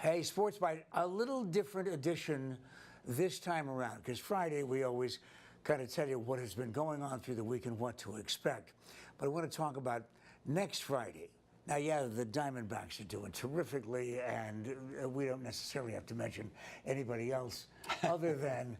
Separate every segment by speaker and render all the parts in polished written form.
Speaker 1: Hey, Sports Bite, a little different edition this time around, because Friday we always kind of tell you what has been going on through the week and what to expect. But I want to talk about next Friday. Now, yeah, the Diamondbacks are doing terrifically, and we don't necessarily have to mention anybody else other than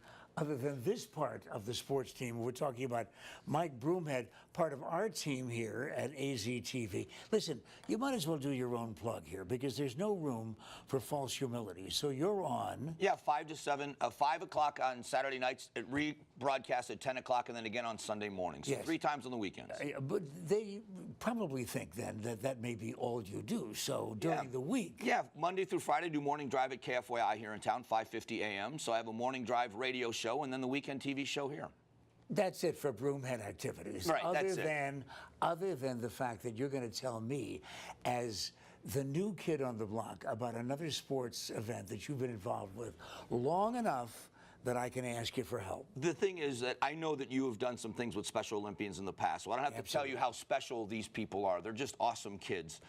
Speaker 1: this part of the sports team. We're talking about Mike Broomhead, part of our team here at AZTV. Listen, you might as well do your own plug here because there's no room for false humility. So you're on.
Speaker 2: Yeah, 5 to 7, 5 o'clock on Saturday nights. It rebroadcasts at 10 o'clock and then again on Sunday mornings. So
Speaker 1: Yes.
Speaker 2: 3 times on the weekends.
Speaker 1: But they probably think then that that may be all you do. So during the week.
Speaker 2: Yeah, Monday through Friday, do morning drive at KFYI here in town, 5:50 a.m. So I have a morning drive radio show and then the weekend TV show here.
Speaker 1: That's it for Broomhead activities.
Speaker 2: Right,
Speaker 1: Other than the fact that you're going to tell me, as the new kid on the block, about another sports event that you've been involved with long enough that I can ask you for help.
Speaker 2: The thing is that I know that you have done some things with Special Olympians in the past, so I don't have to tell you how special these people are. They're just awesome kids.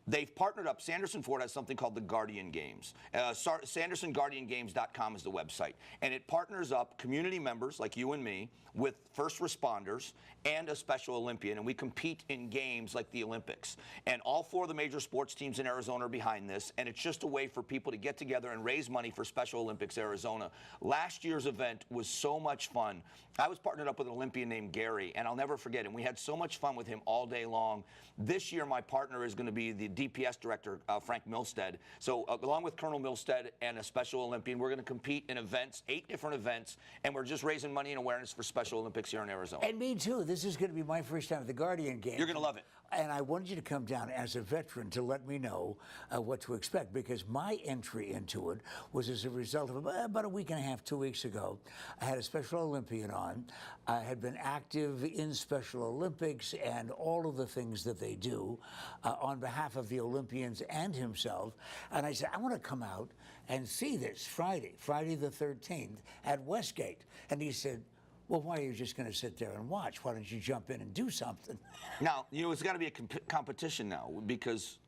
Speaker 2: They've partnered up. Sanderson Ford has something called the Guardian Games. SandersonGuardianGames.com is the website. And it partners up community members like you and me with first responders and a Special Olympian. And we compete in games like the Olympics. And all 4 of the major sports teams in Arizona are behind this. And it's just a way for people to get together and raise money for Special Olympics Arizona. Last year's event was so much fun. I was partnered up with an Olympian named Gary, and I'll never forget him. We had so much fun with him all day long. This year, my partner is going to be the DPS director, Frank Milstead. So along with Colonel Milstead and a Special Olympian, we're going to compete in events, 8 different events, and we're just raising money and awareness for Special Olympics here in Arizona.
Speaker 1: And me too. This is going to be my first time at the Guardian Games.
Speaker 2: You're going to love it.
Speaker 1: And I wanted you to come down as a veteran to let me know what to expect, because my entry into it was as a result of about a week and a half, 2 weeks ago. I had a Special Olympian on. I had been active in Special Olympics and all of the things that they do on behalf of the Olympians and himself. And I said, I want to come out and see this Friday the 13th at Westgate. And he said, well, why are you just going to sit there and watch? Why don't you jump in and do something?
Speaker 2: Now, it's got to be a competition now, because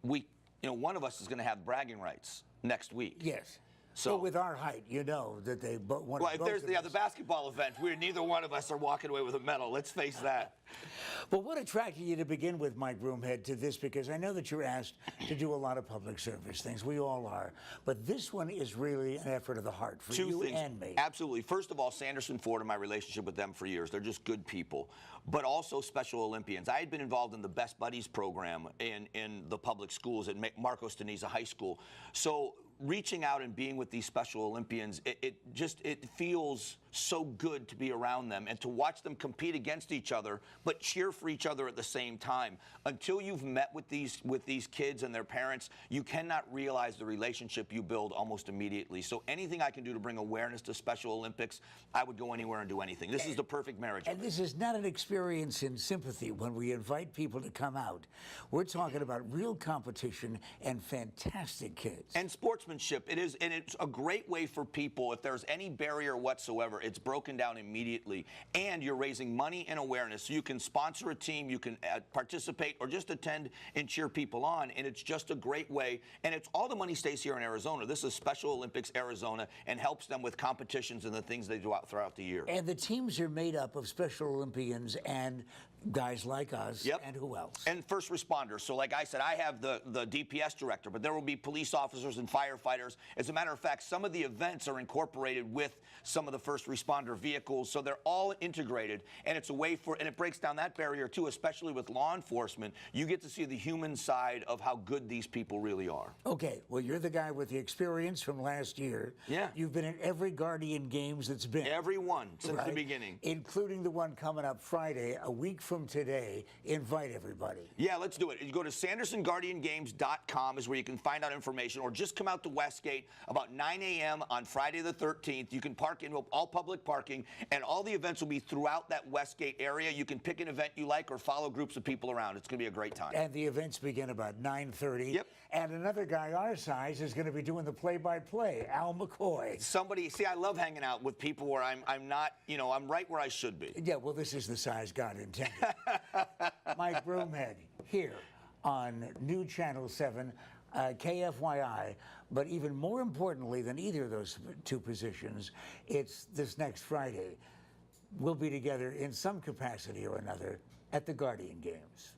Speaker 2: one of us is going to have bragging rights next week.
Speaker 1: Yes.
Speaker 2: So
Speaker 1: well, with our height, you know that they want
Speaker 2: to. Well, if there's the basketball event, neither one of us are walking away with a medal. Let's face that.
Speaker 1: But what attracted you to begin with, Mike Broomhead, to this? Because I know that you're asked to do a lot of public service things. We all are. But this one is really an effort of the heart for you and me.
Speaker 2: Absolutely. First of all, Sanderson Ford and my relationship with them for years. They're just good people. But also Special Olympians. I had been involved in the Best Buddies program in the public schools at Marcos Deniza High School. So reaching out and being with these Special Olympians, it feels so good to be around them and to watch them compete against each other, but cheer for each other at the same time. Until you've met with these kids and their parents, you cannot realize the relationship you build almost immediately. So anything I can do to bring awareness to Special Olympics, I would go anywhere and do anything. This is the perfect marriage.
Speaker 1: And this is not an experience in sympathy when we invite people to come out. We're talking about real competition and fantastic kids.
Speaker 2: And sportsmanship. It is, and it's a great way for people, if there's any barrier whatsoever, it's broken down immediately. And you're raising money and awareness. So you can sponsor a team, you can participate, or just attend and cheer people on. And it's just a great way. And it's all the money stays here in Arizona. This is Special Olympics Arizona and helps them with competitions and the things they do out throughout the year.
Speaker 1: And the teams are made up of Special Olympians and guys like us.
Speaker 2: Yep.
Speaker 1: And who else?
Speaker 2: And first responders. So like I said, I have the DPS director, but there will be police officers and firefighters. As a matter of fact, some of the events are incorporated with some of the first responder vehicles, so they're all integrated, and it's a way and it breaks down that barrier too, especially with law enforcement. You get to see the human side of how good these people really are.
Speaker 1: Okay, well, you're the guy with the experience from last year.
Speaker 2: Yeah.
Speaker 1: You've been in every Guardian Games that's been.
Speaker 2: Every one since the beginning.
Speaker 1: Including the one coming up Friday, a week from today. Invite everybody.
Speaker 2: Yeah, let's do it. You go to SandersonGuardianGames.com is where you can find out information, or just come out to Westgate about 9 a.m. on Friday the 13th. You can park in all public parking, and all the events will be throughout that Westgate area. You can pick an event you like or follow groups of people around. It's going to be a great time.
Speaker 1: And the events begin about 9:30.
Speaker 2: Yep.
Speaker 1: And another guy our size is going to be doing the play-by-play, Al McCoy.
Speaker 2: See, I love hanging out with people where I'm not, I'm right where I should be.
Speaker 1: Yeah, well, this is the size God intended. Mike Broomhead here on New Channel 7. KFYI. But even more importantly than either of those two positions, it's this next Friday. We'll be together in some capacity or another at the Guardian Games.